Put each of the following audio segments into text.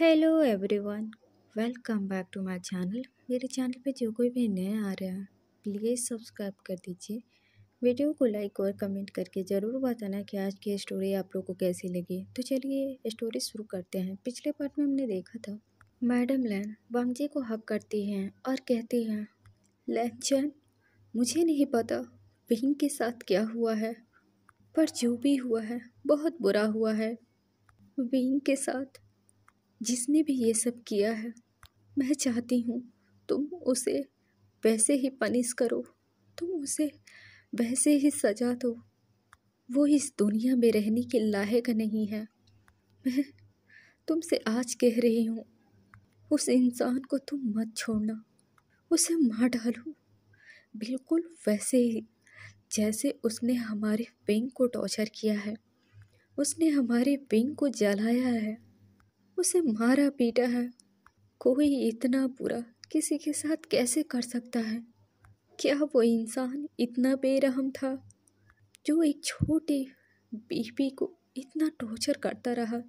Hello everyone, welcome back to my channel. मेरे channel पे जो कोई भी नया आ रहा है प्लीज़ सब्सक्राइब कर दीजिए। वीडियो को लाइक और कमेंट करके ज़रूर बताना कि आज की स्टोरी आप लोगों को कैसी लगी। तो चलिए स्टोरी शुरू करते हैं। पिछले पार्ट में हमने देखा था मैडम लैन वांगजी को हक करती हैं और कहती हैं, लैन चैन, मुझे नहीं पता विंग के साथ क्या हुआ है, पर जो भी हुआ है बहुत बुरा हुआ है। विंग के साथ जिसने भी ये सब किया है, मैं चाहती हूँ तुम उसे वैसे ही पनिश करो, तुम उसे वैसे ही सजा दो। वो इस दुनिया में रहने के लायक नहीं है। मैं तुमसे आज कह रही हूँ, उस इंसान को तुम मत छोड़ना, उसे मार डालो, बिल्कुल वैसे ही जैसे उसने हमारे विंग को टॉर्चर किया है, उसने हमारे विंग को जलाया है, उसे मारा पीटा है। कोई इतना बुरा किसी के साथ कैसे कर सकता है? क्या वो इंसान इतना बेरहम था जो एक छोटी बेबी को इतना टॉर्चर करता रहा?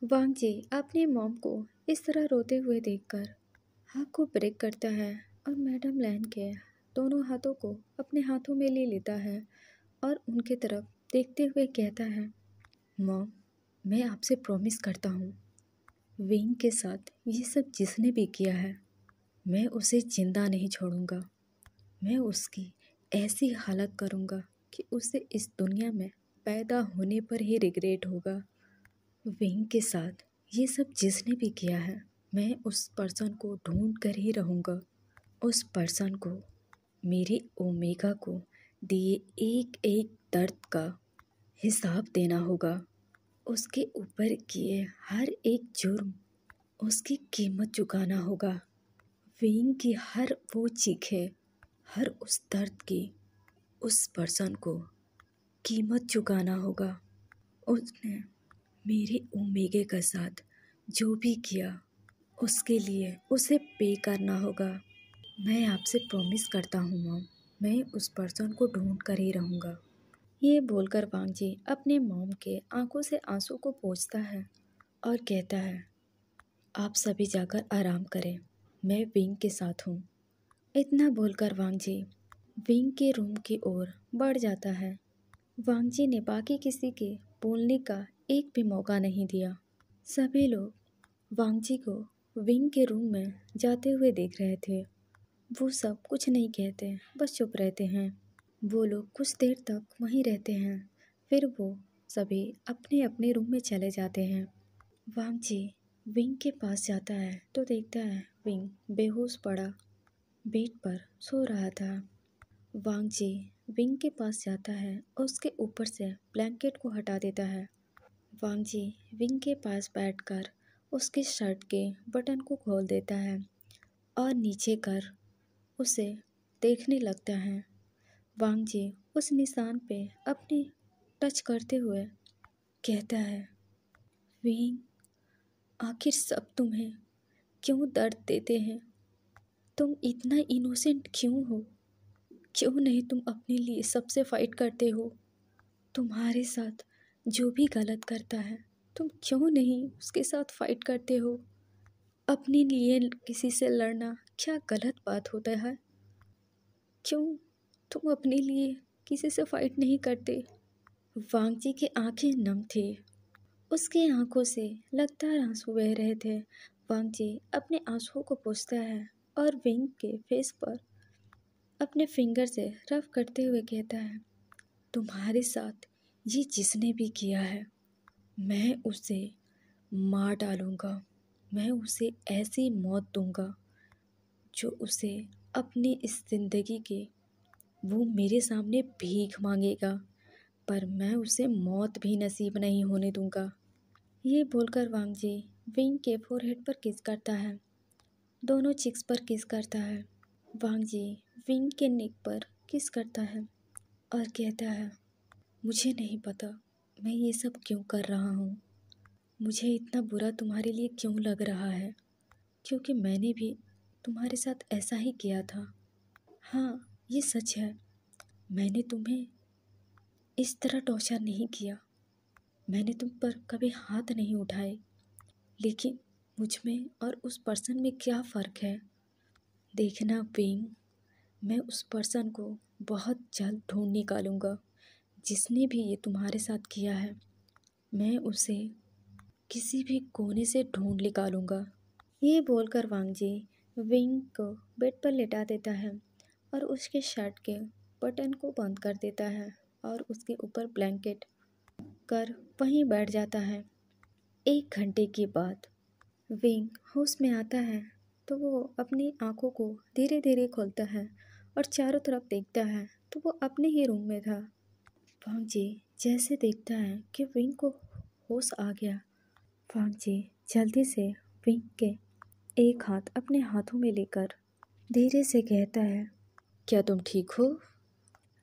वांगजी अपनी मॉम को इस तरह रोते हुए देखकर हाथ को ब्रेक करता है और मैडम लैन के दोनों हाथों को अपने हाथों में ले लेता है और उनके तरफ देखते हुए कहता है, मॉम, मैं आपसे प्रॉमिस करता हूँ, विंग के साथ ये सब जिसने भी किया है, मैं उसे जिंदा नहीं छोड़ूंगा। मैं उसकी ऐसी हालत करूंगा कि उसे इस दुनिया में पैदा होने पर ही रिग्रेट होगा। विंग के साथ ये सब जिसने भी किया है, मैं उस पर्सन को ढूंढ कर ही रहूँगा। उस पर्सन को, मेरे ओमेगा को दिए एक एक दर्द का हिसाब देना होगा। उसके ऊपर किए हर एक जुर्म, उसकी कीमत चुकाना होगा। विंग की हर वो चीखें, हर उस दर्द की उस पर्सन को कीमत चुकाना होगा। उसने मेरे ओमेगे के साथ जो भी किया उसके लिए उसे पे करना होगा। मैं आपसे प्रॉमिस करता हूँ मॉम, मैं उस पर्सन को ढूंढ कर ही रहूँगा। ये बोलकर वांगजी अपने मॉम के आंखों से आंसू को पोंछता है और कहता है, आप सभी जाकर आराम करें, मैं विंग के साथ हूँ। इतना बोलकर वांगजी विंग के रूम की ओर बढ़ जाता है। वांगजी ने बाकी किसी के बोलने का एक भी मौका नहीं दिया। सभी लोग वांगजी को विंग के रूम में जाते हुए देख रहे थे। वो सब कुछ नहीं कहते, बस चुप रहते हैं। वो लोग कुछ देर तक वहीं रहते हैं, फिर वो सभी अपने अपने रूम में चले जाते हैं। वांगजी विंग के पास जाता है तो देखता है विंग बेहोश पड़ा बेड पर सो रहा था। वांगजी विंग के पास जाता है और उसके ऊपर से ब्लैंकेट को हटा देता है। वांगजी विंग के पास बैठकर उसके शर्ट के बटन को खोल देता है और नीचे कर उसे देखने लगता है। वांगजी उस निशान पे अपनी टच करते हुए कहता है, विंग, आखिर सब तुम्हें क्यों दर्द देते हैं? तुम इतना इनोसेंट क्यों हो? क्यों नहीं तुम अपने लिए सबसे फाइट करते हो? तुम्हारे साथ जो भी गलत करता है, तुम क्यों नहीं उसके साथ फाइट करते हो? अपने लिए किसी से लड़ना क्या गलत बात होता है? क्यों तुम अपने लिए किसी से फाइट नहीं करते? वांगजी की आंखें नम थी, उसकी आंखों से लगातार आंसू बह रहे थे। वांगजी अपने आंसुओं को पोंछता है और विंग के फेस पर अपने फिंगर से रफ करते हुए कहता है, तुम्हारे साथ ये जिसने भी किया है, मैं उसे मार डालूंगा। मैं उसे ऐसी मौत दूंगा जो उसे अपनी इस ज़िंदगी के, वो मेरे सामने भीख मांगेगा, पर मैं उसे मौत भी नसीब नहीं होने दूंगा। ये बोलकर वांगजी विंग के फोरहेड पर किस करता है, दोनों चिक्स पर किस करता है। वांगजी विंग के नेक पर किस करता है और कहता है, मुझे नहीं पता मैं ये सब क्यों कर रहा हूँ, मुझे इतना बुरा तुम्हारे लिए क्यों लग रहा है, क्योंकि मैंने भी तुम्हारे साथ ऐसा ही किया था। हाँ, ये सच है, मैंने तुम्हें इस तरह टॉर्चर नहीं किया, मैंने तुम पर कभी हाथ नहीं उठाए, लेकिन मुझ में और उस पर्सन में क्या फ़र्क है। देखना विंग, मैं उस पर्सन को बहुत जल्द ढूंढ निकालूंगा। जिसने भी ये तुम्हारे साथ किया है, मैं उसे किसी भी कोने से ढूंढ निकालूंगा। ये बोलकर वांगजी विंग को बेड पर लेटा देता है और उसके शर्ट के बटन को बंद कर देता है और उसके ऊपर ब्लैंकेट कर वहीं बैठ जाता है। 1 घंटे के बाद विंग होश में आता है तो वो अपनी आंखों को धीरे धीरे खोलता है और चारों तरफ देखता है तो वो अपने ही रूम में था। वांगजी जैसे देखता है कि विंग को होश आ गया, वांगजी जल्दी से विंग के एक हाथ अपने हाथों में लेकर धीरे से कहता है, क्या तुम ठीक हो?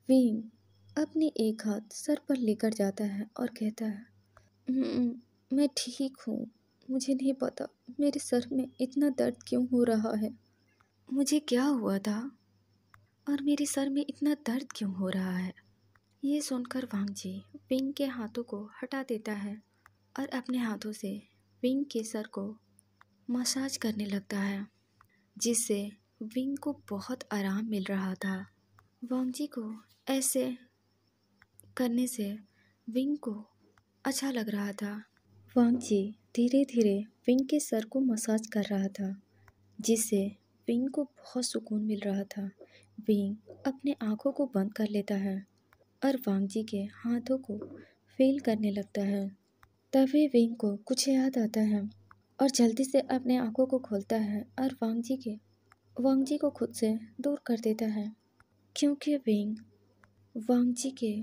विंग अपने एक हाथ सर पर लेकर जाता है और कहता है, मैं ठीक हूँ। मुझे नहीं पता मेरे सर में इतना दर्द क्यों हो रहा है। मुझे क्या हुआ था और मेरे सर में इतना दर्द क्यों हो रहा है। ये सुनकर वांगजी विंग के हाथों को हटा देता है और अपने हाथों से विंग के सर को मसाज करने लगता है, जिससे विंग को बहुत आराम मिल रहा था। वांगजी को ऐसे करने से विंग को अच्छा लग रहा था। वांगजी धीरे धीरे विंग के सर को मसाज कर रहा था, जिससे विंग को बहुत सुकून मिल रहा था। विंग अपने आँखों को बंद कर लेता है और वांगजी के हाथों को फील करने लगता है। तभी विंग को कुछ याद आता है और जल्दी से अपने आँखों को खोलता है और वांगजी को खुद से दूर कर देता है, क्योंकि विंग वांगजी के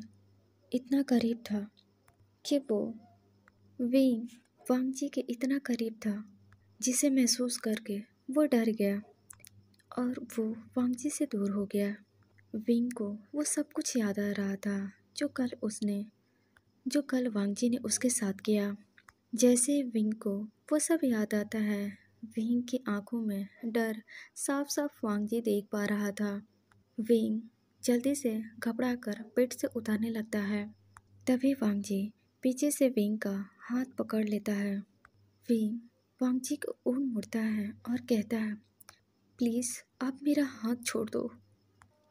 इतना करीब था कि विंग वांगजी के इतना करीब था जिसे महसूस करके वो डर गया और वो वांगजी से दूर हो गया। विंग को वो सब कुछ याद आ रहा था जो कल वांगजी ने उसके साथ किया। जैसे विंग को वो सब याद आता है, विंग की आंखों में डर साफ साफ वांगजी देख पा रहा था। विंग जल्दी से घबरा कर बेड से उतारने लगता है। तभी वांगजी पीछे से विंग का हाथ पकड़ लेता है। विंग वांगजी को ओर मुड़ता है और कहता है, प्लीज़ आप मेरा हाथ छोड़ दो।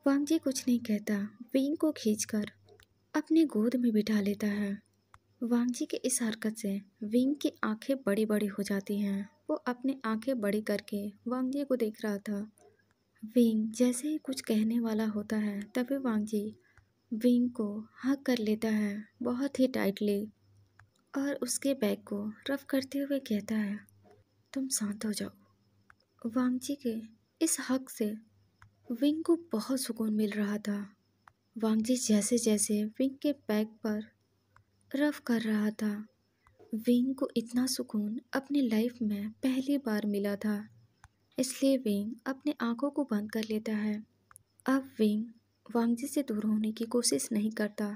वांगजी कुछ नहीं कहता, विंग को खींचकर अपने गोद में बिठा लेता है। वांगजी के इस हरकत से विंग की आंखें बड़ी बड़ी हो जाती हैं। वो अपनी आंखें बड़ी करके वांगजी को देख रहा था। विंग जैसे ही कुछ कहने वाला होता है तभी वांगजी विंग को हग कर लेता है बहुत ही टाइटली और उसके बैक को रफ करते हुए कहता है, तुम शांत हो जाओ। वांगजी के इस हक से विंग को बहुत सुकून मिल रहा था। वांगजी जैसे जैसे विंग के बैक पर रफ कर रहा था, विंग को इतना सुकून अपनी लाइफ में पहली बार मिला था। इसलिए विंग अपने आंखों को बंद कर लेता है। अब विंग वांगजी से दूर होने की कोशिश नहीं करता,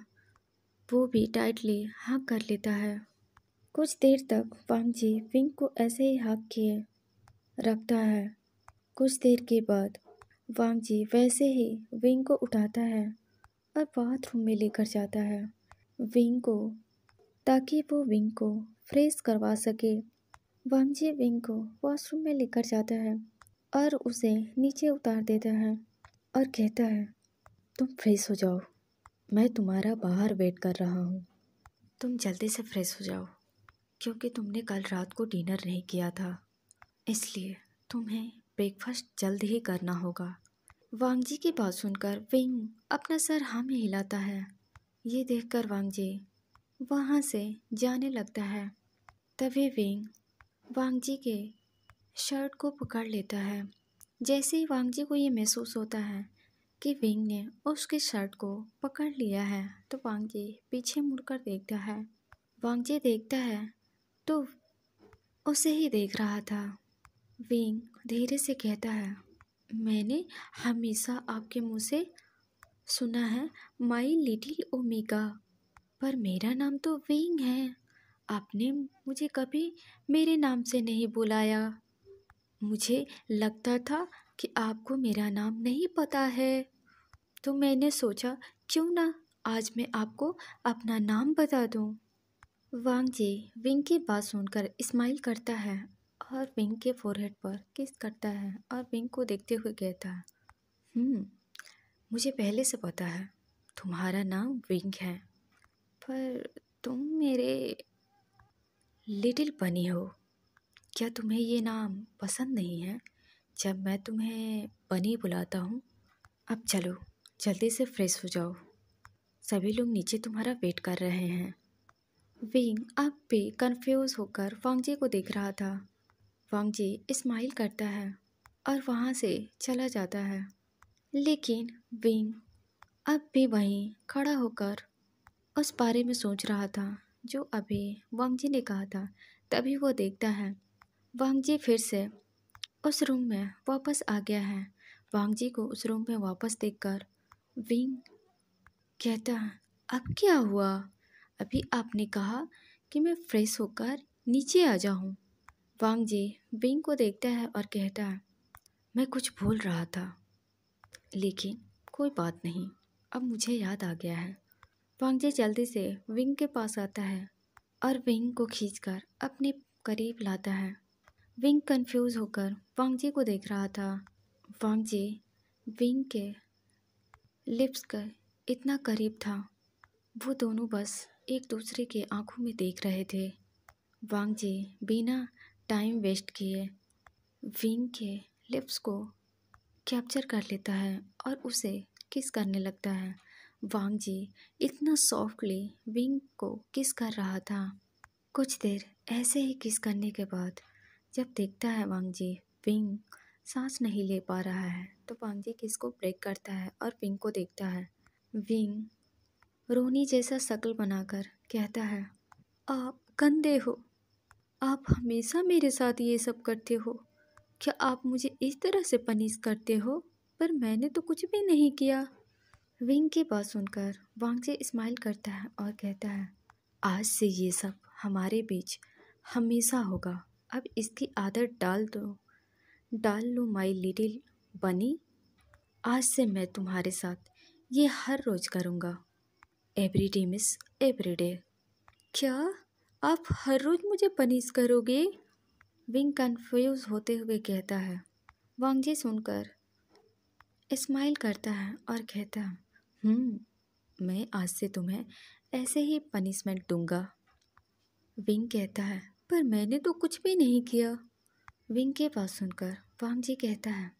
वो भी टाइटली हग कर लेता है। कुछ देर तक वांगजी विंग को ऐसे ही हग किए रखता है। कुछ देर के बाद वांगजी वैसे ही विंग को उठाता है और बाथरूम में लेकर जाता है विंग को, ताकि वो विंग को फ्रेश करवा सके। वांगजी विंग को वॉशरूम में लेकर जाता है और उसे नीचे उतार देता है और कहता है, तुम फ्रेश हो जाओ, मैं तुम्हारा बाहर वेट कर रहा हूँ। तुम जल्दी से फ्रेश हो जाओ, क्योंकि तुमने कल रात को डिनर नहीं किया था, इसलिए तुम्हें ब्रेकफास्ट जल्द ही करना होगा। वांगजी की बात सुनकर विंग अपना सर हाँ में हिलाता है। ये देखकर वांगजी वहाँ से जाने लगता है। तभी विंग वांगजी के शर्ट को पकड़ लेता है। जैसे ही वांगजी को ये महसूस होता है कि विंग ने उसके शर्ट को पकड़ लिया है तो वांगजी पीछे मुड़कर देखता है। वांगजी देखता है तो उसे ही देख रहा था। विंग धीरे से कहता है, मैंने हमेशा आपके मुंह से सुना है माई लिटिल ओमेगा, पर मेरा नाम तो विंग है। आपने मुझे कभी मेरे नाम से नहीं बुलाया। मुझे लगता था कि आपको मेरा नाम नहीं पता है, तो मैंने सोचा क्यों ना आज मैं आपको अपना नाम बता दूं। वांगजी विंग की बात सुनकर स्माइल करता है और विंग के फोरहेड पर किस करता है और विंग को देखते हुए कहता है, मुझे पहले से पता है तुम्हारा नाम विंग है, पर तुम मेरे लिटिल बनी हो। क्या तुम्हें ये नाम पसंद नहीं है जब मैं तुम्हें बनी बुलाता हूँ? अब चलो जल्दी से फ्रेश हो जाओ, सभी लोग नीचे तुम्हारा वेट कर रहे हैं। विंग अब भी कंफ्यूज होकर वांगजी को देख रहा था। वांगजी स्माइल करता है और वहाँ से चला जाता है, लेकिन विंग अब भी वहीं खड़ा होकर उस बारे में सोच रहा था जो अभी वांगजी ने कहा था। तभी वो देखता है वांगजी फिर से उस रूम में वापस आ गया है। वांगजी को उस रूम में वापस देखकर विंग कहता है, अब क्या हुआ? अभी आपने कहा कि मैं फ्रेश होकर नीचे आ जाऊं। वांगजी विंग को देखता है और कहता है, मैं कुछ भूल रहा था, लेकिन कोई बात नहीं, अब मुझे याद आ गया है। वांगजी जल्दी से विंग के पास आता है और विंग को खींचकर अपने करीब लाता है। विंग कंफ्यूज होकर वांगजी को देख रहा था। वांगजी विंग के लिप्स का इतना करीब था, वो दोनों बस एक दूसरे के आंखों में देख रहे थे। वांगजी बिना टाइम वेस्ट किए विंग के लिप्स को कैप्चर कर लेता है और उसे किस करने लगता है। वांगजी इतना सॉफ्टली विंग को किस कर रहा था। कुछ देर ऐसे ही किस करने के बाद जब देखता है वांगजी विंग सांस नहीं ले पा रहा है, तो वांगजी किस को ब्रेक करता है और विंग को देखता है। विंग रोनी जैसा शक्ल बनाकर कहता है, आप गंदे हो, आप हमेशा मेरे साथ ये सब करते हो। क्या आप मुझे इस तरह से पनिश करते हो? पर मैंने तो कुछ भी नहीं किया। विंग की बात सुनकर वांगजी स्माइल करता है और कहता है, आज से ये सब हमारे बीच हमेशा होगा। अब इसकी आदत डाल लो माई लिटिल बनी। आज से मैं तुम्हारे साथ ये हर रोज करूँगा। Every day miss every day. क्या आप हर रोज मुझे पनिश करोगे? विंग कंफ्यूज होते हुए कहता है। वांगजी सुनकर स्माइल करता है और कहता है, मैं आज से तुम्हें ऐसे ही पनिशमेंट दूंगा। विंग कहता है, पर मैंने तो कुछ भी नहीं किया। विंग के बात सुनकर वांगजी कहता है,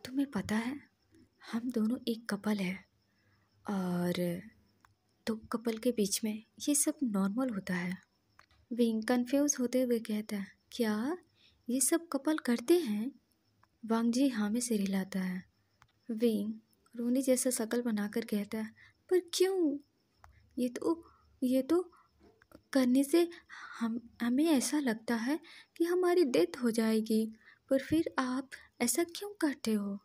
तुम्हें पता है हम दोनों एक कपल है और दो कपल के बीच में ये सब नॉर्मल होता है। विंग कंफ्यूज होते हुए कहता है, क्या ये सब कपल करते हैं? वांगजी हाँ में सिर हिलाता है। विंग रोनी जैसा शक्ल बनाकर कहता है, पर क्यों? ये तो करने से हमें ऐसा लगता है कि हमारी डेथ हो जाएगी, पर फिर आप ऐसा क्यों करते हो?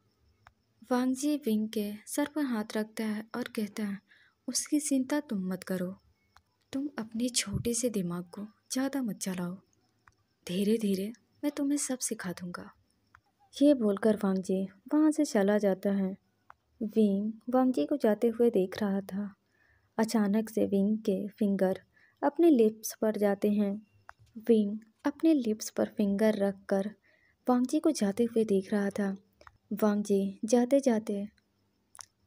वांगजी विंग के सर पर हाथ रखता है और कहता है, उसकी चिंता तुम मत करो, तुम अपने छोटे से दिमाग को ज़्यादा मत चलाओ, धीरे धीरे मैं तुम्हें सब सिखा दूंगा। ये बोलकर वांगजी वहाँ से चला जाता है। विंग वांगजी को जाते हुए देख रहा था। अचानक से विंग के फिंगर अपने लिप्स पर जाते हैं। विंग अपने लिप्स पर फिंगर रख कर वांगजी को जाते हुए देख रहा था। वांगजी जाते जाते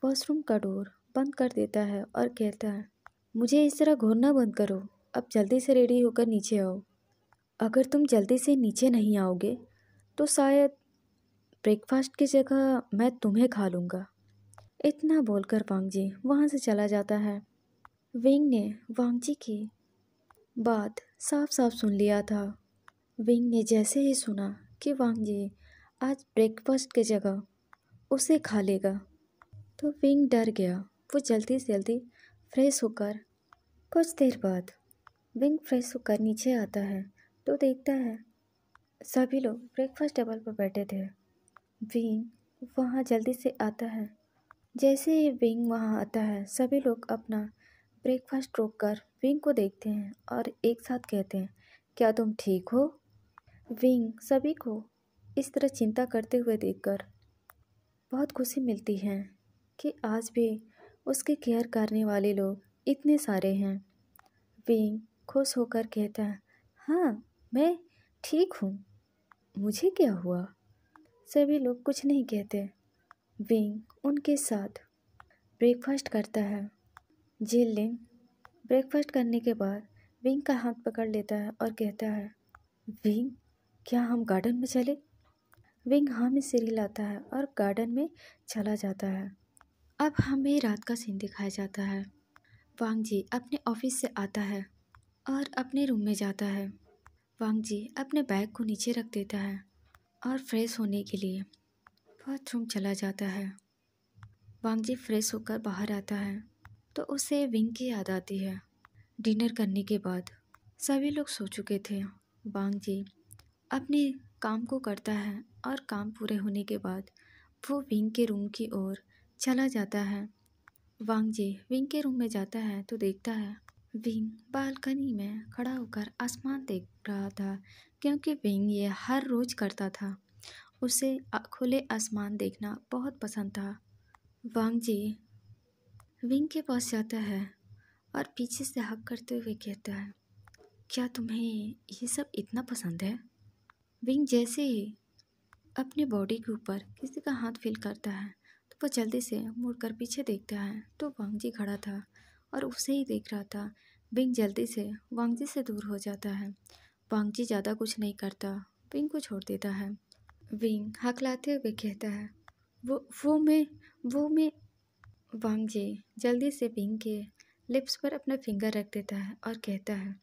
वॉशरूम का डोर बंद कर देता है और कहता है, मुझे इस तरह घूरना बंद करो, अब जल्दी से रेडी होकर नीचे आओ। अगर तुम जल्दी से नीचे नहीं आओगे तो शायद ब्रेकफास्ट की जगह मैं तुम्हें खा लूँगा। इतना बोलकर वांगजी वहाँ से चला जाता है। विंग ने वांगजी की बात साफ साफ सुन लिया था। विंग ने जैसे ही सुना कि वांगजी आज ब्रेकफास्ट की जगह उसे खा लेगा, तो विंग डर गया। वो जल्दी से जल्दी फ्रेश होकर कुछ देर बाद विंग फ्रेश होकर नीचे आता है तो देखता है सभी लोग ब्रेकफास्ट टेबल पर बैठे थे। विंग वहाँ जल्दी से आता है। जैसे ही विंग वहाँ आता है, सभी लोग अपना ब्रेकफास्ट रोक कर विंग को देखते हैं और एक साथ कहते हैं, क्या तुम ठीक हो? विंग सभी को इस तरह चिंता करते हुए देखकर बहुत खुशी मिलती है कि आज भी उसकी केयर करने वाले लोग इतने सारे हैं। विंग खुश होकर कहता है, हाँ मैं ठीक हूँ। मुझे क्या हुआ? सभी लोग कुछ नहीं कहते। विंग उनके साथ ब्रेकफास्ट करता है। जिलिन ब्रेकफास्ट करने के बाद विंग का हाथ पकड़ लेता है और कहता है, विंग, क्या हम गार्डन में चले? विंग हाँ में सिर हिलाता है और गार्डन में चला जाता है। अब हमें रात का सीन दिखाया जाता है। वांग जी अपने ऑफिस से आता है और अपने रूम में जाता है। वांग जी अपने बैग को नीचे रख देता है और फ्रेश होने के लिए बाथरूम चला जाता है। वांग जी फ्रेश होकर बाहर आता है तो उसे विंग की याद आती है। डिनर करने के बाद सभी लोग सो चुके थे। वांग जी अपने काम को करता है और काम पूरे होने के बाद वो विंग के रूम की ओर चला जाता है। वांग जी विंग के रूम में जाता है तो देखता है विंग बालकनी में खड़ा होकर आसमान देख रहा था, क्योंकि विंग ये हर रोज़ करता था। उसे खुले आसमान देखना बहुत पसंद था। वांग जी विंग के पास जाता है और पीछे से हक करते हुए कहता है, क्या तुम्हें ये सब इतना पसंद है? विंग जैसे ही अपने बॉडी के ऊपर किसी का हाथ फील करता है तो वो जल्दी से मुड़कर पीछे देखता है तो वांग जी खड़ा था और उसे ही देख रहा था। विंग जल्दी से वांग जी से दूर हो जाता है। वांग जी ज़्यादा कुछ नहीं करता, विंग को छोड़ देता है। विंग हकलाते हुए कहता है, वो मैं। वांग जी जल्दी से विंग के लिप्स पर अपना फिंगर रख देता है और कहता है,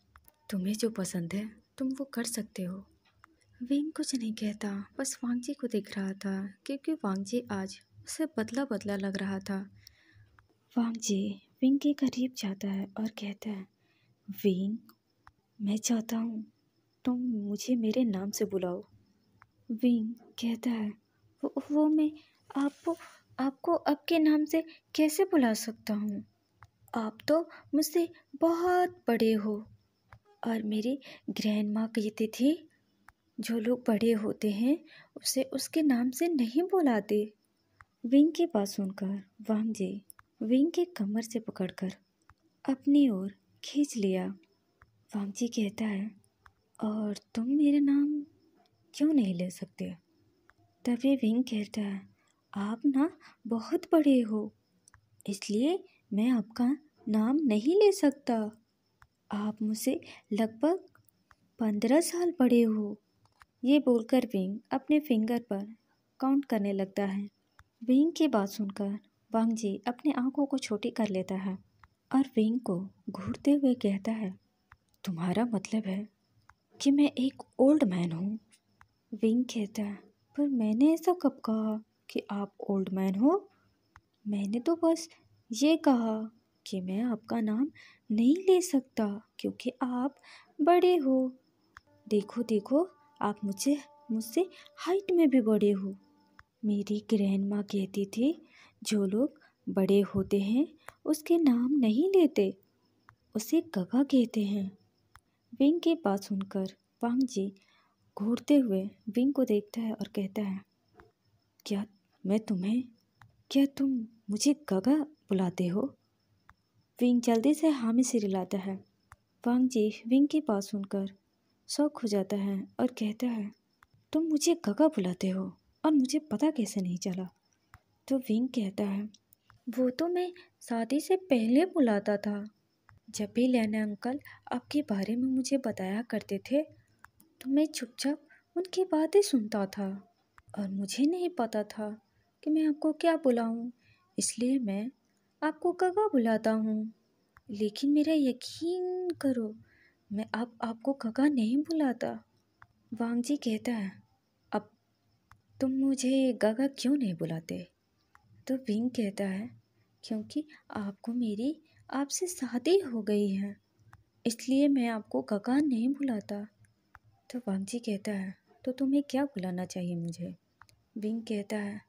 तुम्हें जो पसंद है तुम वो कर सकते हो। विंग कुछ नहीं कहता, बस वांग जी को देख रहा था, क्योंकि वांग जी आज उसे बदला बदला लग रहा था। वांग जी विंग के करीब जाता है और कहता है, विंग, मैं चाहता हूँ तुम मुझे मेरे नाम से बुलाओ। विंग कहता है, वो मैं आपको आपके नाम से कैसे बुला सकता हूँ? आप तो मुझसे बहुत बड़े हो और मेरी ग्रैंड माँ कहती थी, जो लोग बड़े होते हैं उसे उसके नाम से नहीं बुलाते। विंग की बात सुनकर वांग जी विंग के कमर से पकड़कर अपनी ओर खींच लिया। वांग जी कहता है, और तुम मेरा नाम क्यों नहीं ले सकते? तभी विंग कहता है, आप ना बहुत बड़े हो, इसलिए मैं आपका नाम नहीं ले सकता। आप मुझसे लगभग 15 साल बड़े हो। ये बोलकर विंग अपने फिंगर पर काउंट करने लगता है। विंग की बात सुनकर वांग जी अपनी आंखों को छोटी कर लेता है और विंग को घूरते हुए कहता है, तुम्हारा मतलब है कि मैं एक ओल्ड मैन हूँ? विंग कहता है, पर मैंने ऐसा कब कहा कि आप ओल्ड मैन हो? मैंने तो बस ये कहा कि मैं आपका नाम नहीं ले सकता क्योंकि आप बड़े हो। देखो देखो, आप मुझसे हाइट में भी बड़े हो। मेरी ग्रैंड माँ कहती थी, जो लोग बड़े होते हैं उसके नाम नहीं लेते, उसे गगा कहते हैं। विंग की बात सुनकर वांग जी घूरते हुए विंग को देखता है और कहता है, क्या क्या तुम मुझे गगा बुलाते हो? विंग जल्दी से हाँ में सिर हिलाता है। वांग जी विंग की बात सुनकर शौक हो जाता है और कहता है, तुम मुझे गगा बुलाते हो और मुझे पता कैसे नहीं चला? तो विंग कहता है, वो तो मैं शादी से पहले बुलाता था। जब भी लैना अंकल आपके बारे में मुझे बताया करते थे तो मैं चुपचाप उनकी बातें सुनता था और मुझे नहीं पता था कि मैं आपको क्या बुलाऊं, इसलिए मैं आपको गगा बुलाता हूँ। लेकिन मेरा यकीन करो, मैं अब आपको गगा नहीं बुलाता। वांग जी कहता है, अब तुम मुझे गगा क्यों नहीं बुलाते? तो विंग कहता है, क्योंकि आपसे शादी हो गई है, इसलिए मैं आपको गगा नहीं बुलाता। तो वांग जी कहता है, तो तुम्हें क्या बुलाना चाहिए मुझे? विंग कहता है,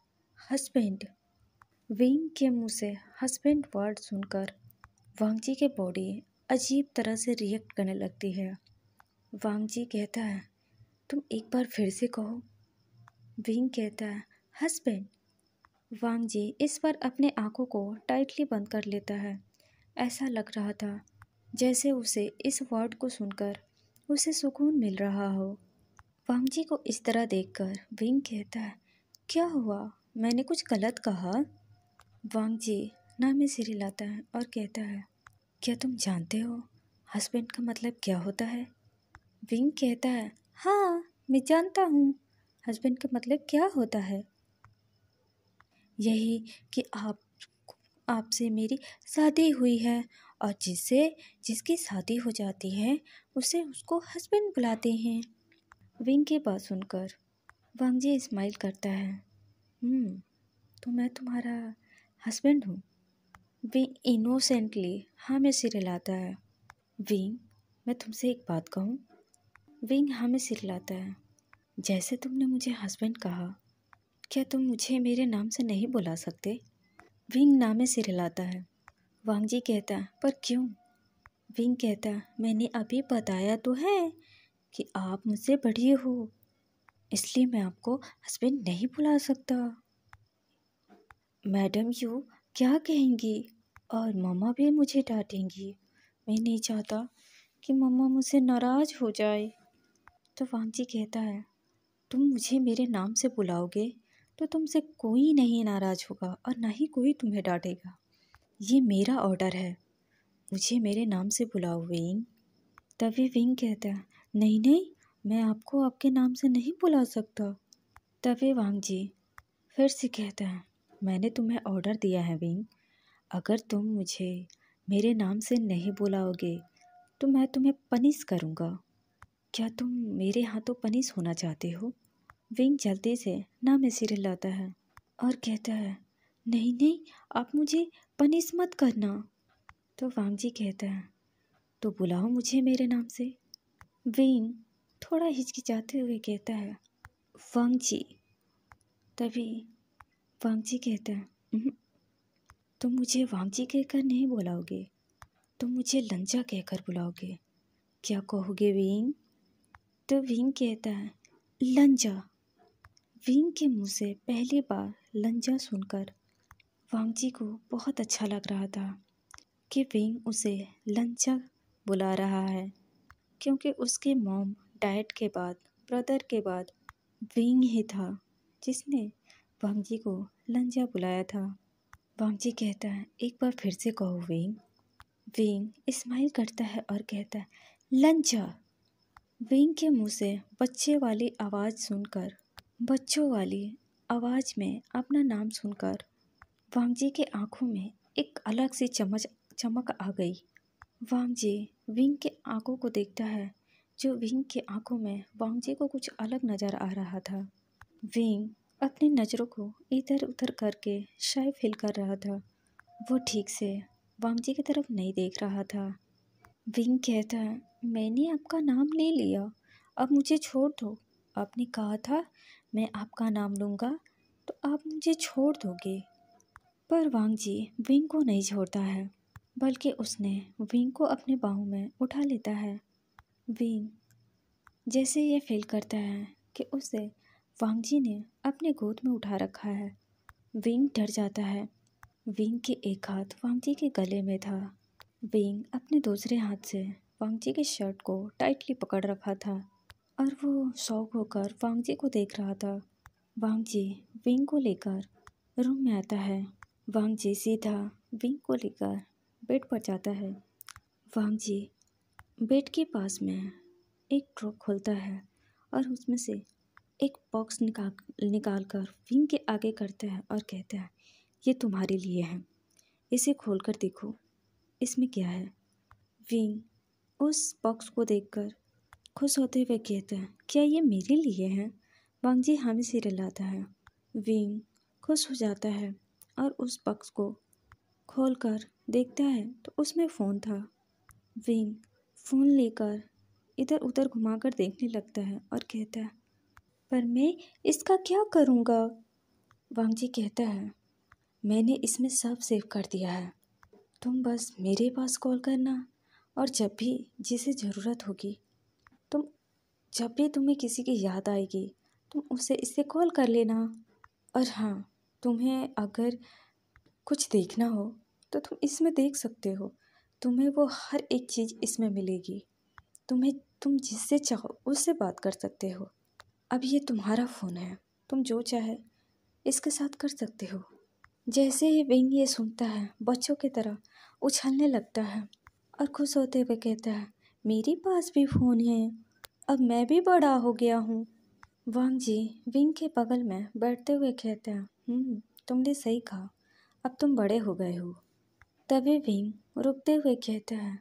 हस्बैंड। विंग के मुंह से हस्बैंड वर्ड सुनकर वांग जी की बॉडी अजीब तरह से रिएक्ट करने लगती है। वांग जी कहता है, तुम एक बार फिर से कहो। विंग कहता है, हस्बैंड। वांग जी इस बार अपने आंखों को टाइटली बंद कर लेता है। ऐसा लग रहा था जैसे उसे इस वर्ड को सुनकर उसे सुकून मिल रहा हो। वांग जी को इस तरह देखकर विंग कहता है, क्या हुआ, मैंने कुछ गलत कहा? वांग जी नाम सिर हिलाता है और कहता है, क्या तुम जानते हो हस्बैंड का मतलब क्या होता है? विंग कहता है, हाँ मैं जानता हूँ हस्बैंड का मतलब क्या होता है। यही कि आपसे मेरी शादी हुई है और जिसकी शादी हो जाती है उसे उसको हस्बैंड बुलाते हैं। विंग की बात सुनकर वांग जी स्माइल करता है। तो मैं तुम्हारा हस्बैंड हूँ? विंग इनोसेंटली हाँ में सिर हिलाता है। विंग, मैं तुमसे एक बात कहूँ? विंग हाँ में सिर हिलाता है। जैसे तुमने मुझे हस्बैंड कहा, क्या तुम मुझे मेरे नाम से नहीं बुला सकते? विंग नाम में सिर हिलाता है। वांग जी कहता है, पर क्यों? विंग कहता है, मैंने अभी बताया तो है कि आप मुझसे बड़ी हो, इसलिए मैं आपको हस्बैंड नहीं बुला सकता। मैडम यू क्या कहेंगी और मम्मा भी मुझे डांटेंगी। मैं नहीं चाहता कि मम्मा मुझसे नाराज़ हो जाए। तो वांग जी कहता है, तुम मुझे मेरे नाम से बुलाओगे तो तुमसे कोई नहीं नाराज़ होगा और ना ही कोई तुम्हें डांटेगा। ये मेरा ऑर्डर है, मुझे मेरे नाम से बुलाओ विंग। तभी विंग कहता है, नहीं नहीं, मैं आपको आपके नाम से नहीं बुला सकता। तभी वांग जी फिर से कहता है, मैंने तुम्हें ऑर्डर दिया है विंग, अगर तुम मुझे मेरे नाम से नहीं बुलाओगे तो मैं तुम्हें पनिश करूँगा। क्या तुम मेरे हाथों पनिश होना चाहते हो? विंग जल्दी से ना में सिर हिलाता है और कहता है, नहीं नहीं, आप मुझे पनिश मत करना। तो वांग जी कहता है, तो बुलाओ मुझे मेरे नाम से। विंग थोड़ा हिचकिचाते हुए कहता है, वांग जी। तभी वांग जी कहता है, तुम मुझे वांग जी कहकर नहीं बुलाओगे, तुम मुझे लंजा कहकर बुलाओगे, क्या कहोगे विंग? तो विंग कहता है, लंजा। विंग के मुंह से पहली बार लंजा सुनकर वांग जी को बहुत अच्छा लग रहा था कि विंग उसे लंजा बुला रहा है, क्योंकि उसके मॉम डैड के बाद, ब्रदर के बाद विंग ही था जिसने वांग जी को लंजा बुलाया था। वांग जी कहता है, एक बार फिर से कहो विंग। विंग स्माइल करता है और कहता है, लंजा। विंग के मुंह से बच्चों वाली आवाज़ में अपना नाम सुनकर वांग जी के आँखों में एक अलग सी चमक आ गई। वांग जी विंग के आँखों को देखता है, जो विंग के आँखों में वांग जी को कुछ अलग नज़र आ रहा था। विंग अपनी नज़रों को इधर उधर करके शाय फील कर रहा था। वो ठीक से वांग जी की तरफ नहीं देख रहा था। विंग कहता है, मैंने आपका नाम ले लिया, अब मुझे छोड़ दो। आपने कहा था मैं आपका नाम लूँगा तो आप मुझे छोड़ दोगे। पर वांग जी विंग को नहीं छोड़ता है, बल्कि उसने विंग को अपने बाहों में उठा लेता है। विंग जैसे ये फील करता है कि उसे वांग जी ने अपने गोद में उठा रखा है, विंग डर जाता है। विंग के एक हाथ वांग जी के गले में था। विंग अपने दूसरे हाथ से वांग जी की शर्ट को टाइटली पकड़ रखा था और वो शौक होकर वांग जी को देख रहा था। वांग जी विंग को लेकर रूम में आता है। वांग जी सीधा विंग को लेकर बेड पर जाता है। वांग जी बेड के पास में एक ड्रॉर खोलता है और उसमें से एक बॉक्स निकाल कर विंग के आगे करता है और कहता है, ये तुम्हारे लिए है, इसे खोलकर देखो, इसमें क्या है? विंग उस बॉक्स को देखकर खुश होते हुए कहता है, क्या ये मेरे लिए है? वांग जी हामी सिर हिलाता है। विंग खुश हो जाता है और उस बॉक्स को खोलकर देखता है तो उसमें फ़ोन था। विंग फ़ोन लेकर इधर उधर घुमाकर देखने लगता है और कहता है, पर मैं इसका क्या करूँगा? वांग जी कहता है, मैंने इसमें सब सेव कर दिया है, तुम बस मेरे पास कॉल करना और जब भी जिसे ज़रूरत होगी, जब भी तुम्हें किसी की याद आएगी तुम उसे इससे कॉल कर लेना। और हाँ, तुम्हें अगर कुछ देखना हो तो तुम इसमें देख सकते हो, तुम्हें वो हर एक चीज़ इसमें मिलेगी। तुम जिससे चाहो उससे बात कर सकते हो। अब ये तुम्हारा फ़ोन है, तुम जो चाहे इसके साथ कर सकते हो। जैसे ही विंग ये सुनता है, बच्चों की तरह उछलने लगता है और खुश होते हुए कहता है, मेरे पास भी फ़ोन है, अब मैं भी बड़ा हो गया हूँ। वांग जी विंग के बगल में बैठते हुए कहते हैं, तुमने सही कहा, अब तुम बड़े हो गए हो। तभी विंग रुकते हुए कहता है,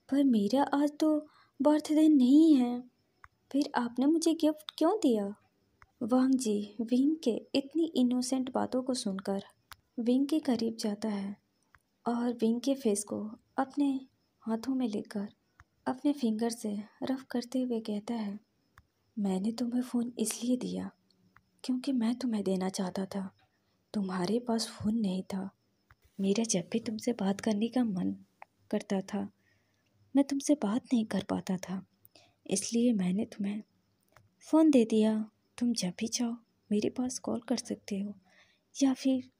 पर मेरा आज तो बर्थडे नहीं है, फिर आपने मुझे गिफ्ट क्यों दिया? वांग जी विंग के इतनी इनोसेंट बातों को सुनकर विंग के करीब जाता है और विंग के फेस को अपने हाथों में लेकर अपने फिंगर से रफ करते हुए कहता है, मैंने तुम्हें फ़ोन इसलिए दिया क्योंकि मैं तुम्हें देना चाहता था। तुम्हारे पास फ़ोन नहीं था। मेरा जब भी तुमसे बात करने का मन करता था, मैं तुमसे बात नहीं कर पाता था, इसलिए मैंने तुम्हें फ़ोन दे दिया। तुम जब भी चाहो मेरे पास कॉल कर सकते हो, या फिर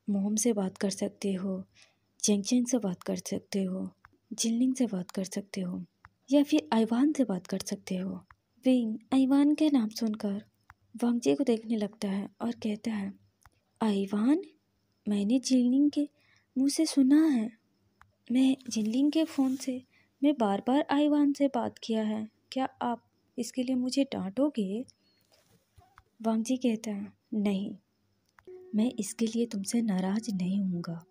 मोम से बात कर सकते हो, जेंग जेंग से बात कर सकते हो, जिनलिंग से बात कर सकते हो, या फिर आइवान से बात कर सकते हो। विंग आइवान के नाम सुनकर वांगजी को देखने लगता है और कहता है, आइवान? मैंने जिनलिंग के मुंह से सुना है। मैं जिनलिंग के फ़ोन से मैं बार बार आइवान से बात किया है। क्या आप इसके लिए मुझे डांटोगे? वांगजी कहता है, नहीं, मैं इसके लिए तुमसे नाराज़ नहीं हूँगा।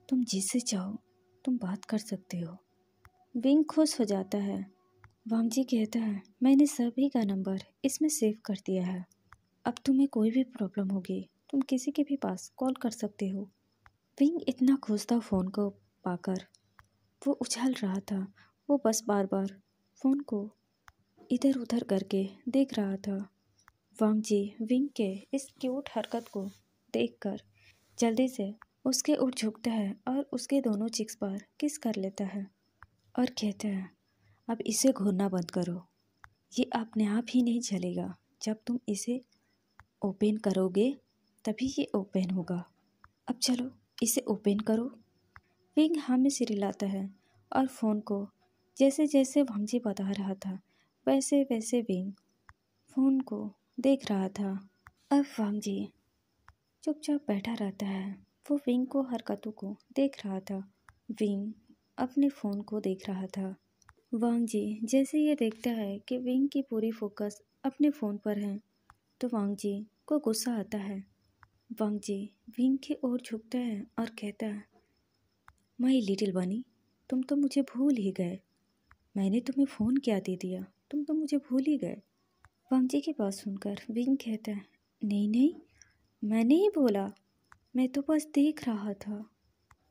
तुम जिससे चाहो तुम बात कर सकते हो। विंग खुश हो जाता है। वांगजी कहता है, मैंने सभी का नंबर इसमें सेव कर दिया है। अब तुम्हें कोई भी प्रॉब्लम होगी, तुम किसी के भी पास कॉल कर सकते हो। विंग इतना खुश था फ़ोन को पाकर, वो उछल रहा था। वो बस बार बार फ़ोन को इधर उधर करके देख रहा था। वांगजी विंग के इस क्यूट हरकत को देखकर जल्दी से उसके ओर झुकता है और उसके दोनों चिक्स पर किस कर लेता है और कहता है, अब इसे घूरना बंद करो। ये अपने आप ही नहीं चलेगा। जब तुम इसे ओपन करोगे तभी ये ओपन होगा। अब चलो इसे ओपन करो। विंग हाँ में सिर हिलाता है और फ़ोन को जैसे जैसे वांगजी बता रहा था वैसे वैसे विंग फ़ोन को देख रहा था। अब वांगजी चुपचाप बैठा रहता है। वो विंग को हरकतों को देख रहा था। विंग अपने फ़ोन को देख रहा था। वांगजी जैसे ये देखता है कि विंग की पूरी फोकस अपने फ़ोन पर है तो वांगजी को गुस्सा आता है। वांगजी विंग की ओर झुकता है और कहता है, माय लिटिल बनी, तुम तो मुझे भूल ही गए। मैंने तुम्हें फ़ोन क्या दे दिया, तुम तो मुझे भूल ही गए। वांगजी की बात सुनकर विंग कहता है, नहीं नहीं, मैंने ही बोला, मैं तो बस देख रहा था।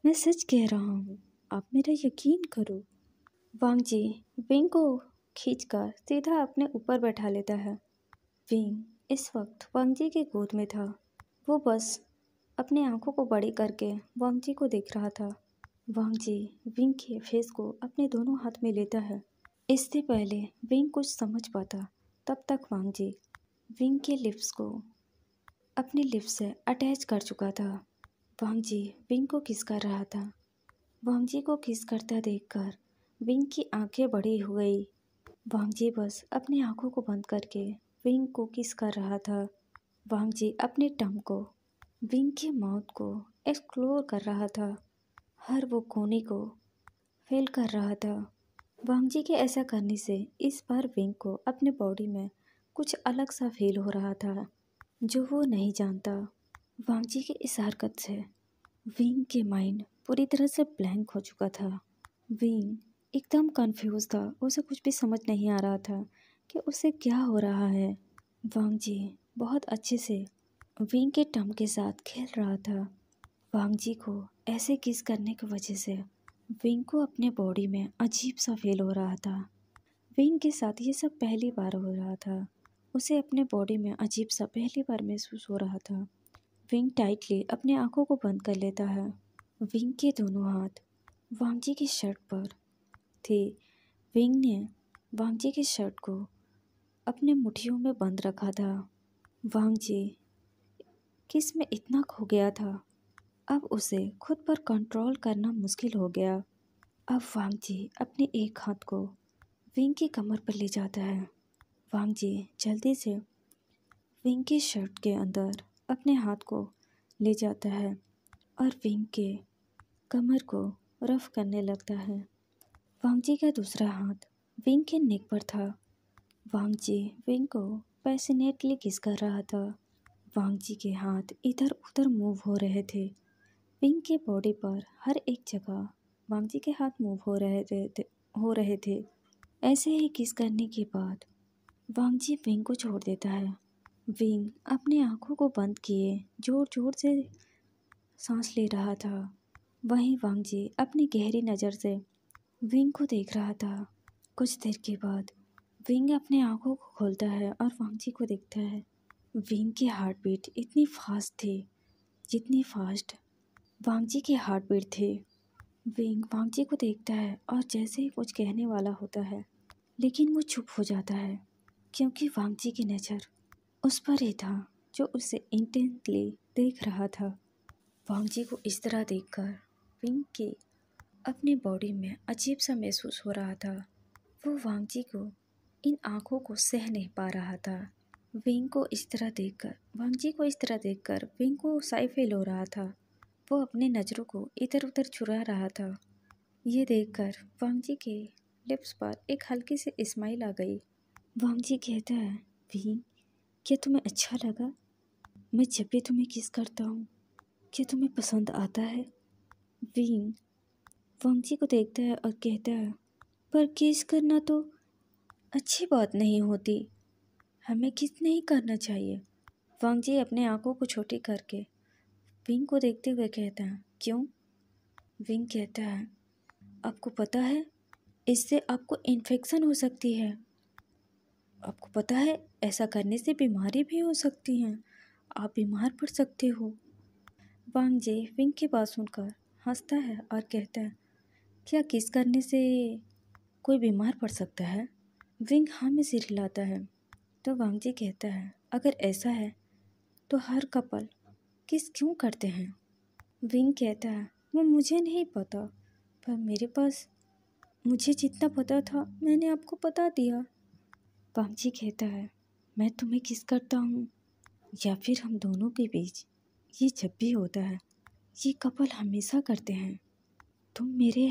मैं सच कह रहा हूँ, आप मेरा यकीन करो। वांगजी विंग को खींचकर सीधा अपने ऊपर बैठा लेता है। विंग इस वक्त वांगजी की गोद में था। वो बस अपनी आंखों को बड़ी करके वांगजी को देख रहा था। वांगजी विंग के फेस को अपने दोनों हाथ में लेता है। इससे पहले विंग कुछ समझ पाता तब तक वांगजी विंग के लिप्स को अपने लिप्स से अटैच कर चुका था। वांगजी विंग को किस कर रहा था। वांगजी को किस करता देखकर विंग की आंखें बड़ी हो गई। वांगजी बस अपनी आंखों को बंद करके विंग को किस कर रहा था। वांगजी अपने टंग को विंग के माउथ को एक्सप्लोर कर रहा था। हर वो कोने को फील कर रहा था। वांगजी के ऐसा करने से इस बार विंग को अपने बॉडी में कुछ अलग सा फील हो रहा था जो वो नहीं जानता। वांगजी की इस हरकत से विंग के माइंड पूरी तरह से ब्लैंक हो चुका था। विंग एकदम कंफ्यूज था। उसे कुछ भी समझ नहीं आ रहा था कि उसे क्या हो रहा है। वांगजी बहुत अच्छे से विंग के टंग के साथ खेल रहा था। वांगजी को ऐसे किस करने की वजह से विंग को अपने बॉडी में अजीब सा फील हो रहा था। विंग के साथ ये सब पहली बार हो रहा था। उसे अपने बॉडी में अजीब सा पहली बार महसूस हो रहा था। विंग टाइटली अपनी आंखों को बंद कर लेता है। विंग के दोनों हाथ वांगजी की शर्ट पर थे। विंग ने वांगजी की शर्ट को अपने मुट्ठियों में बंद रखा था। वांगजी किस में इतना खो गया था, अब उसे खुद पर कंट्रोल करना मुश्किल हो गया। अब वांगजी अपने एक हाथ को विंग की कमर पर ले जाता है। वांगजी जल्दी से विंग के शर्ट के अंदर अपने हाथ को ले जाता है और विंग के कमर को रफ करने लगता है। वांगजी का दूसरा हाथ विंग के नेक पर था। वांगजी विंग को पैशनेटली किस कर रहा था। वांगजी के हाथ इधर उधर मूव हो रहे थे। विंग के बॉडी पर हर एक जगह वांगजी के हाथ मूव हो रहे थे। ऐसे ही किस करने के बाद वांगजी विंग को छोड़ देता है। विंग अपनी आंखों को बंद किए जोर जोर से सांस ले रहा था। वहीं वांगजी अपनी गहरी नज़र से विंग को देख रहा था। कुछ देर के बाद विंग अपनी आंखों को खोलता है और वांगजी को देखता है। विंग की हार्ट बीट इतनी फास्ट थी जितनी फास्ट वांगजी की हार्ट बीट थी। विंग वांगजी को देखता है और जैसे ही कुछ कहने वाला होता है लेकिन वो चुप हो जाता है क्योंकि वांगजी की नज़र उस पर ही था जो उसे इंटेंटली देख रहा था। वांगजी को इस तरह देखकर विंग की अपनी बॉडी में अजीब सा महसूस हो रहा था। वो वांगजी को इन आँखों को सह नहीं पा रहा था। विंग को इस तरह देखकर वांगजी को इस तरह देखकर विंग को साई फील हो रहा था। वो अपने नज़रों को इधर उधर चुरा रहा था। ये देखकर वांगजी के लिप्स पर एक हल्की सी स्माइल आ गई। वांगजी कहता है, विंग क्या तुम्हें अच्छा लगा? मैं जब भी तुम्हें किस करता हूँ क्या तुम्हें पसंद आता है? विंग वांगजी को देखता है और कहता है, पर किस करना तो अच्छी बात नहीं होती, हमें किस नहीं करना चाहिए। वांगजी अपने आंखों को छोटी करके विंग को देखते हुए कहता है, क्यों? विंग कहता है, आपको पता है इससे आपको इन्फेक्शन हो सकती है। आपको पता है ऐसा करने से बीमारी भी हो सकती हैं, आप बीमार पड़ सकते हो। वांगजी विंग की बात सुनकर हंसता है और कहता है, क्या किस करने से कोई बीमार पड़ सकता है? विंग हाँ में सिर हिलाता है। तो वांगजी कहता है, अगर ऐसा है तो हर कपल किस क्यों करते हैं? विंग कहता है, वो मुझे नहीं पता, पर मेरे पास मुझे जितना पता था मैंने आपको बता दिया। वांगजी कहता है, मैं तुम्हें किस करता हूँ या फिर हम दोनों के बीच ये जब भी होता है ये कपल हमेशा करते हैं। तुम मेरे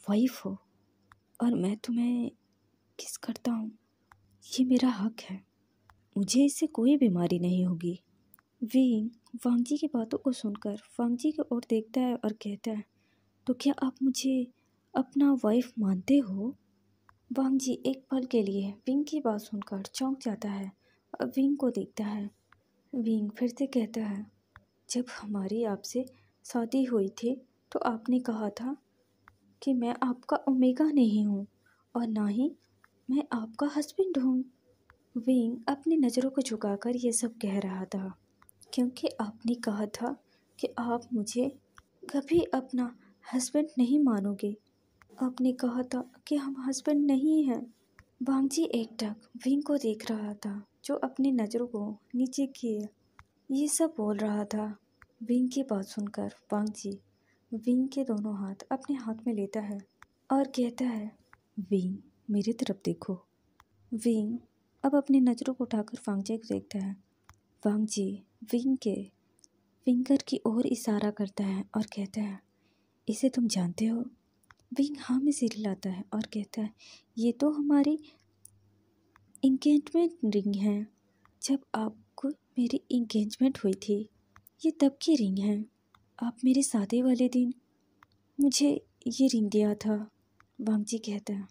वाइफ हो और मैं तुम्हें किस करता हूँ, ये मेरा हक है, मुझे इससे कोई बीमारी नहीं होगी। विंग वांगजी की बातों को सुनकर वांगजी की ओर देखता है और कहता है, तो क्या आप मुझे अपना वाइफ मानते हो? वांगजी एक पल के लिए विंग की बात सुनकर चौंक जाता है और विंग को देखता है। विंग फिर से कहता है, जब हमारी आपसे शादी हुई थी तो आपने कहा था कि मैं आपका ओमेगा नहीं हूँ और ना ही मैं आपका हस्बैंड हूँ। विंग अपनी नज़रों को झुकाकर ये सब कह रहा था क्योंकि आपने कहा था कि आप मुझे कभी अपना हस्बैंड नहीं मानोगे। आपने कहा था कि हम हस्बैंड नहीं हैं। वांगजी एकटक विंग को देख रहा था जो अपनी नज़रों को नीचे किए ये सब बोल रहा था। विंग की बात सुनकर वांगजी विंग के दोनों हाथ अपने हाथ में लेता है और कहता है, विंग मेरी तरफ देखो। विंग अब अपनी नज़रों को उठाकर वांगजी को देखता है। वांगजी विंग के फिंगर की ओर इशारा करता है और कहता है, इसे तुम जानते हो? विंग हाँ में सिर हिलाता है और कहता है, ये तो हमारी इंगेजमेंट रिंग है। जब आपको मेरी इंगेजमेंट हुई थी ये तब की रिंग है। आप मेरे शादी वाले दिन मुझे ये रिंग दिया था। वांगजी कहता है,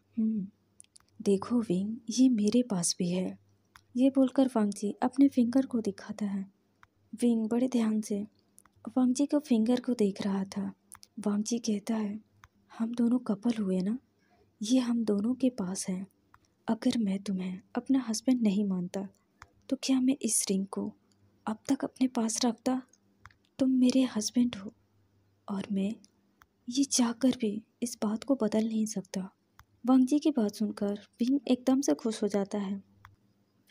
देखो विंग ये मेरे पास भी है। ये बोलकर वांगजी अपने फिंगर को दिखाता है। विंग बड़े ध्यान से वांगजी के फिंगर को देख रहा था। वांगजी कहता है, हम दोनों कपल हुए ना, ये हम दोनों के पास है। अगर मैं तुम्हें अपना हस्बैंड नहीं मानता तो क्या मैं इस रिंग को अब तक अपने पास रखता? तुम मेरे हस्बैंड हो और मैं ये चाहकर भी इस बात को बदल नहीं सकता। वांगजी की बात सुनकर विंग एकदम से खुश हो जाता है।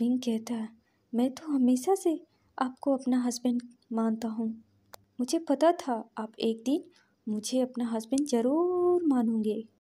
विंग कहता है, मैं तो हमेशा से आपको अपना हस्बैंड मानता हूँ। मुझे पता था आप एक दिन मुझे अपना हस्बैंड ज़रूर मानोगे।